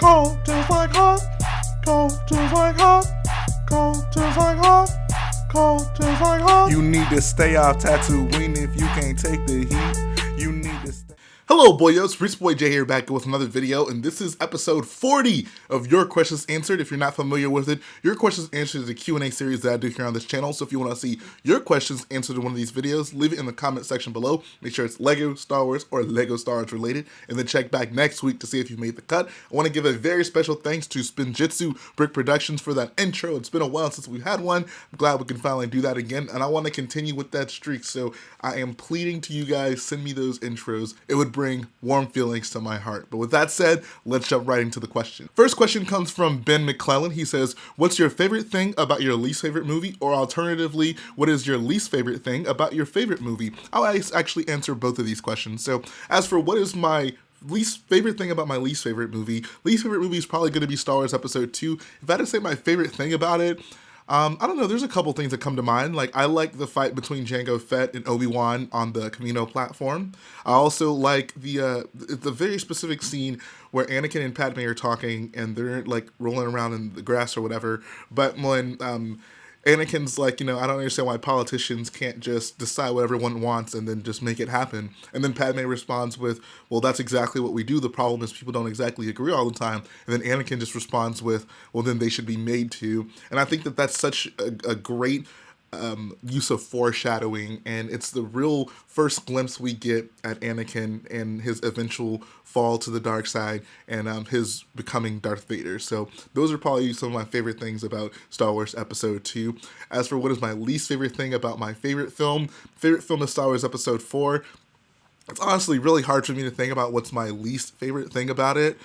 Cold just like hot. Cold just like hot. Cold just like hot. Cold just like hot. You need to stay off Tatooine if you can't take the heat. You need to stay. Hello, boyos. Rich Boy J here, back with another video, and this is episode 40 of Your Questions Answered. If you're not familiar with it, Your Questions Answered is a Q&A series that I do here on this channel. So if you want to see your questions answered in one of these videos, leave it in the comment section below. Make sure it's Lego, Star Wars, or Lego Star Wars related, and then check back next week to see if you made the cut. I want to give a very special thanks to Spinjitzu Brick Productions for that intro. It's been a while since we've had one. I'm glad we can finally do that again, and I want to continue with that streak. So I am pleading to you guys, send me those intros. It would bring warm feelings to my heart. But with that said, let's jump right into the question. First question comes from Ben McClellan. He says, what's your favorite thing about your least favorite movie? Or alternatively, what is your least favorite thing about your favorite movie? I'll actually answer both of these questions. So as for what is my least favorite thing about my least favorite movie is probably going to be Star Wars Episode 2. If I had to say my favorite thing about it, I don't know, there's a couple things that come to mind. Like, I like the fight between Jango Fett and Obi-Wan on the Camino platform. I also like the very specific scene where Anakin and Padme are talking and they're like rolling around in the grass or whatever. But when Anakin's like, I don't understand why politicians can't just decide what everyone wants and then just make it happen. And then Padme responds with, well, that's exactly what we do. The problem is people don't exactly agree all the time. And then Anakin just responds with, well, then they should be made to. And I think that that's such a great use of foreshadowing, and it's the real first glimpse we get at Anakin and his eventual fall to the dark side and his becoming Darth Vader. So those are probably some of my favorite things about Star Wars Episode 2. As for what is my least favorite thing about my favorite film is Star Wars Episode 4. It's honestly really hard for me to think about what's my least favorite thing about it.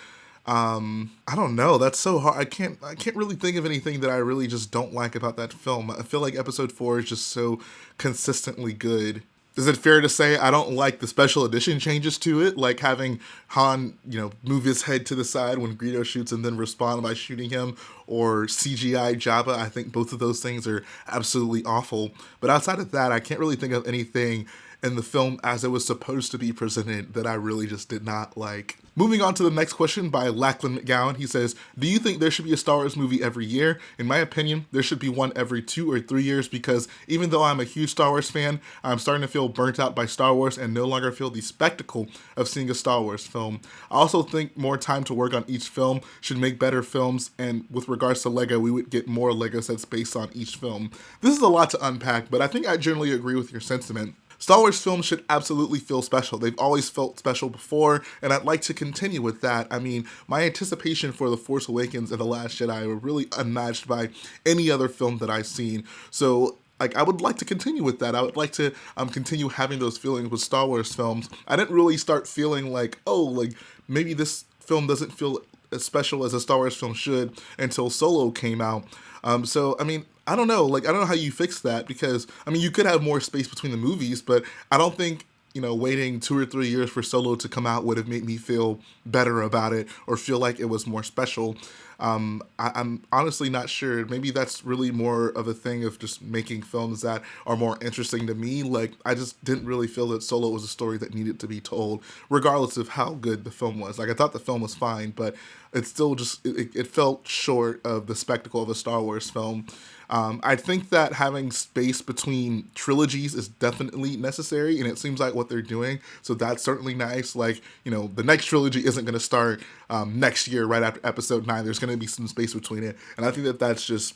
I don't know. That's so hard. I can't really think of anything that I really just don't like about that film. I feel like Episode 4 is just so consistently good. Is it fair to say I don't like the special edition changes to it? Like having Han, move his head to the side when Greedo shoots and then respond by shooting him, or CGI Jabba. I think both of those things are absolutely awful. But outside of that, I can't really think of anything in the film as it was supposed to be presented that I really just did not like. Moving on to the next question by Lachlan McGowan. He says, do you think there should be a Star Wars movie every year? In my opinion, there should be one every 2 or 3 years, because even though I'm a huge Star Wars fan, I'm starting to feel burnt out by Star Wars and no longer feel the spectacle of seeing a Star Wars film. I also think more time to work on each film should make better films, and with regards to Lego, we would get more Lego sets based on each film. This is a lot to unpack, but I think I generally agree with your sentiment. Star Wars films should absolutely feel special. They've always felt special before, and I'd like to continue with that. I mean, my anticipation for The Force Awakens and The Last Jedi were really unmatched by any other film that I've seen. So, I would like to continue with that. I would like to continue having those feelings with Star Wars films. I didn't really start feeling like, maybe this film doesn't feel as special as a Star Wars film should until Solo came out. I don't know. I don't know how you fix that, because, you could have more space between the movies, but I don't think, waiting 2 or 3 years for Solo to come out would have made me feel better about it or feel like it was more special. I'm honestly not sure. Maybe that's really more of a thing of just making films that are more interesting to me. I just didn't really feel that Solo was a story that needed to be told, regardless of how good the film was. I thought the film was fine, but it still just, it felt short of the spectacle of a Star Wars film. I think that having space between trilogies is definitely necessary, and it seems like what they're doing, so that's certainly nice. The next trilogy isn't going to start next year right after Episode 9. There's going to be some space between it, and I think that that's just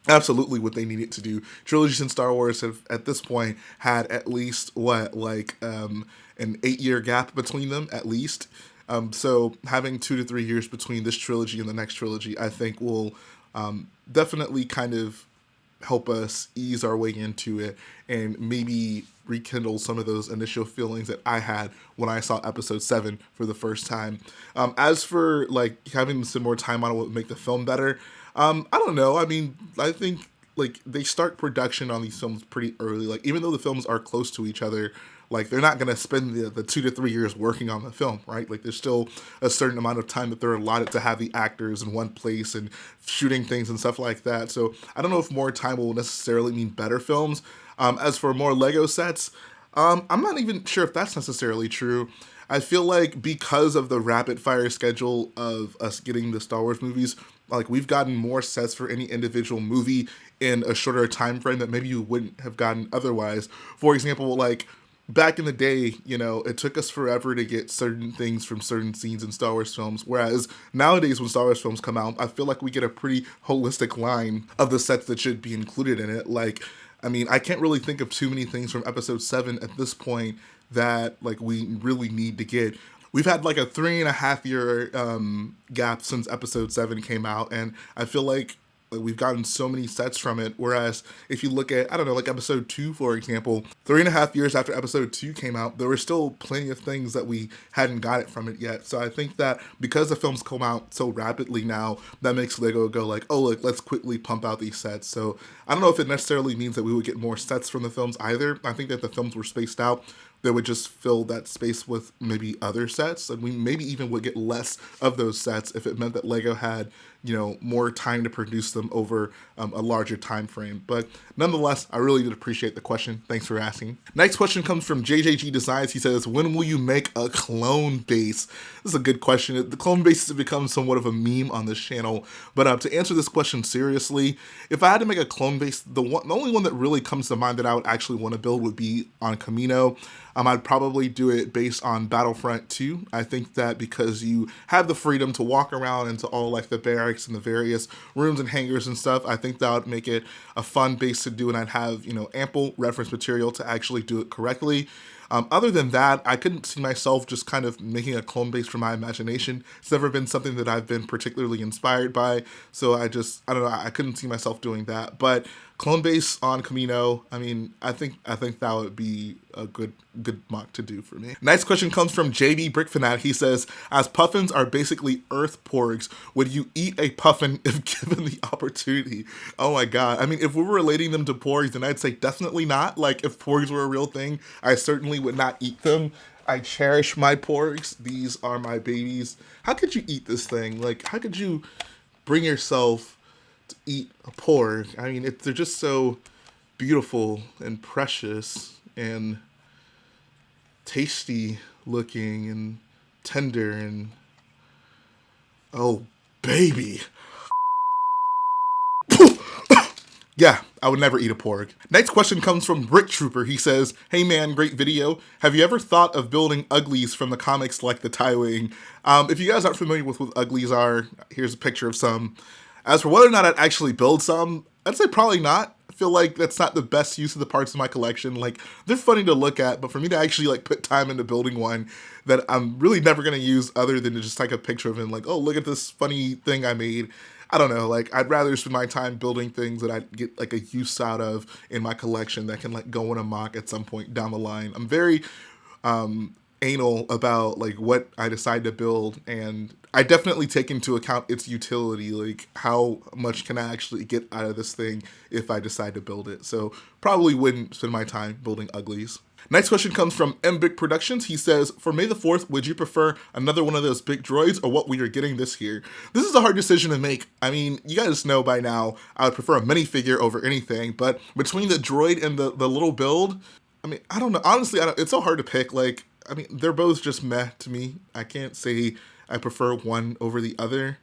absolutely what they needed to do. Trilogies in Star Wars have, at this point, had at least, an 8-year gap between them, at least. So having 2 to 3 years between this trilogy and the next trilogy, I think will definitely kind of help us ease our way into it and maybe rekindle some of those initial feelings that I had when I saw Episode 7 for the first time. As for having some more time on it would make the film better, I don't know. I think they start production on these films pretty early. Even though the films are close to each other, they're not going to spend the 2 to 3 years working on the film, right? There's still a certain amount of time that they're allotted to have the actors in one place and shooting things and stuff like that. So I don't know if more time will necessarily mean better films. As for more Lego sets, I'm not even sure if that's necessarily true. I feel like because of the rapid fire schedule of us getting the Star Wars movies, like we've gotten more sets for any individual movie in a shorter time frame that maybe you wouldn't have gotten otherwise. For example, like back in the day, it took us forever to get certain things from certain scenes in Star Wars films. Whereas nowadays, when Star Wars films come out, I feel like we get a pretty holistic line of the sets that should be included in it. Like, I mean, I can't really think of too many things from Episode 7 at this point that like we really need to get. We've had like a 3.5 year gap since Episode 7 came out, and I feel like we've gotten so many sets from it. Whereas if you look at, I don't know, like Episode 2, for example, 3.5 years after Episode 2 came out, there were still plenty of things that we hadn't got it from it yet. So I think that because the films come out so rapidly now, that makes Lego go like, oh, look, let's quickly pump out these sets. So I don't know if it necessarily means that we would get more sets from the films either. I think that the films were spaced out. They would just fill that space with maybe other sets, and we maybe even would get less of those sets if it meant that Lego had, more time to produce them over a larger time frame. But nonetheless, I really did appreciate the question. Thanks for asking. Next question comes from JJG Designs. He says, when will you make a clone base? This is a good question. The clone base has become somewhat of a meme on this channel, but to answer this question seriously, if I had to make a clone base, the only one that really comes to mind that I would actually want to build would be on Kamino. I'd probably do it based on Battlefront 2. I think that because you have the freedom to walk around into all like the barracks and the various rooms and hangars and stuff, I think that would make it a fun base to do, and I'd have, ample reference material to actually do it correctly. Other than that, I couldn't see myself just kind of making a clone base from my imagination. It's never been something that I've been particularly inspired by, so I don't know, I couldn't see myself doing that. But clone base on Kamino, I mean, I think that would be a good mock to do for me. Next question comes from JB Brickfanat. He says, as puffins are basically earth porgs, would you eat a puffin if given the opportunity? Oh my god. I mean, if we were relating them to porgs, then I'd say definitely not. Like, if porgs were a real thing, I certainly would not eat them. I cherish my porgs. These are my babies. How could you eat this thing? Like, how could you bring yourself to eat a porg? I mean, they're just so beautiful and precious and tasty looking and tender and oh baby. Yeah, I would never eat a porg. Next question comes from Brick Trooper. He says, hey man, great video. Have you ever thought of building uglies from the comics like the Tie-Wing? If you guys aren't familiar with what uglies are, here's a picture of some. As for whether or not I'd actually build some, I'd say probably not. I feel like that's not the best use of the parts of my collection. Like, they're funny to look at, but for me to actually like put time into building one that I'm really never gonna use other than to just take a picture of it and like, oh, look at this funny thing I made. I don't know, like, I'd rather spend my time building things that I'd get like a use out of in my collection that can like go in a mock at some point down the line. I'm very anal about like what I decide to build, and I definitely take into account its utility, like how much can I actually get out of this thing if I decide to build it. So probably wouldn't spend my time building uglies. Next question comes from MBig Productions. He says, for May the 4th, would you prefer another one of those big droids or what we are getting this year? This is a hard decision to make. I mean, you guys know by now, I would prefer a minifigure over anything, but between the droid and the little build, I mean, I don't know. Honestly, it's so hard to pick. Like, I mean, they're both just meh to me. I can't say I prefer one over the other.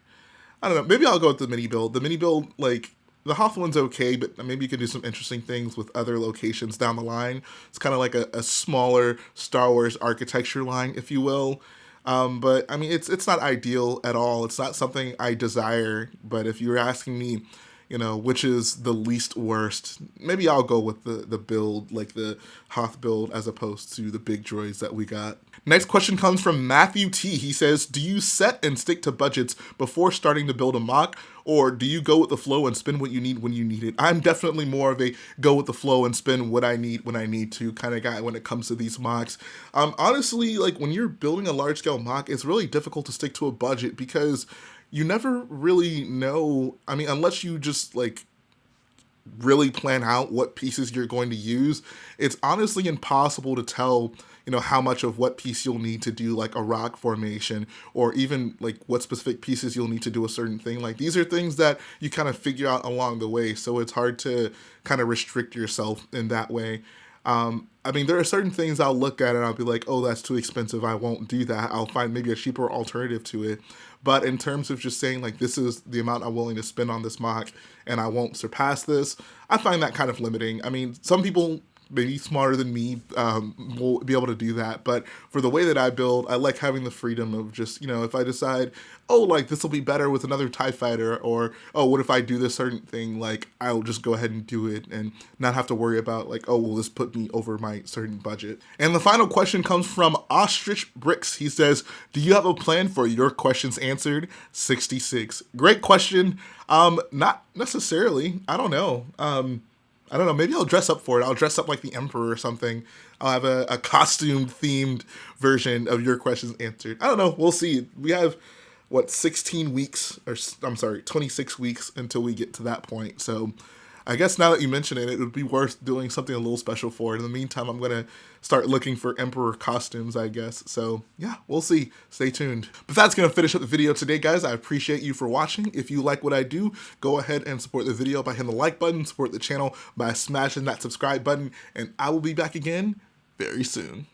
I don't know. Maybe I'll go with the mini build. The mini build, like, the Hoth one's okay, but maybe you could do some interesting things with other locations down the line. It's kind of like a smaller Star Wars architecture line, if you will. But I mean, it's not ideal at all. It's not something I desire. But if you're asking me, which is the least worst, maybe I'll go with the build, like the Hoth build, as opposed to the big droids that we got. Next question comes from Matthew T. He says, do you set and stick to budgets before starting to build a mock, or do you go with the flow and spend what you need when you need it? I'm definitely more of a go with the flow and spend what I need when I need to kind of guy when it comes to these mocks. Honestly, like when you're building a large scale mock, it's really difficult to stick to a budget because you never really know. I mean, unless you just like really plan out what pieces you're going to use, it's honestly impossible to tell, how much of what piece you'll need to do like a rock formation, or even like what specific pieces you'll need to do a certain thing. Like, these are things that you kind of figure out along the way. So it's hard to kind of restrict yourself in that way. I mean, there are certain things I'll look at and I'll be like, oh, that's too expensive. I won't do that. I'll find maybe a cheaper alternative to it. But in terms of just saying like, this is the amount I'm willing to spend on this mock and I won't surpass this, I find that kind of limiting. I mean, some people maybe smarter than me will be able to do that. But for the way that I build, I like having the freedom of just, if I decide, oh, like this will be better with another TIE fighter, or, oh, what if I do this certain thing? Like, I'll just go ahead and do it and not have to worry about like, oh, will this put me over my certain budget? And the final question comes from Ostrich Bricks. He says, do you have a plan for your questions answered? 66. Great question. Not necessarily. I don't know. I don't know, maybe I'll dress up for it. I'll dress up like the Emperor or something. I'll have a costume-themed version of your questions answered. I don't know, we'll see. We have, 16 weeks, or I'm sorry, 26 weeks until we get to that point. So I guess now that you mention it, it would be worth doing something a little special for it. In the meantime, I'm going to start looking for Emperor costumes, I guess. So yeah, we'll see. Stay tuned. But that's going to finish up the video today, guys. I appreciate you for watching. If you like what I do, go ahead and support the video by hitting the like button, support the channel by smashing that subscribe button, and I will be back again very soon.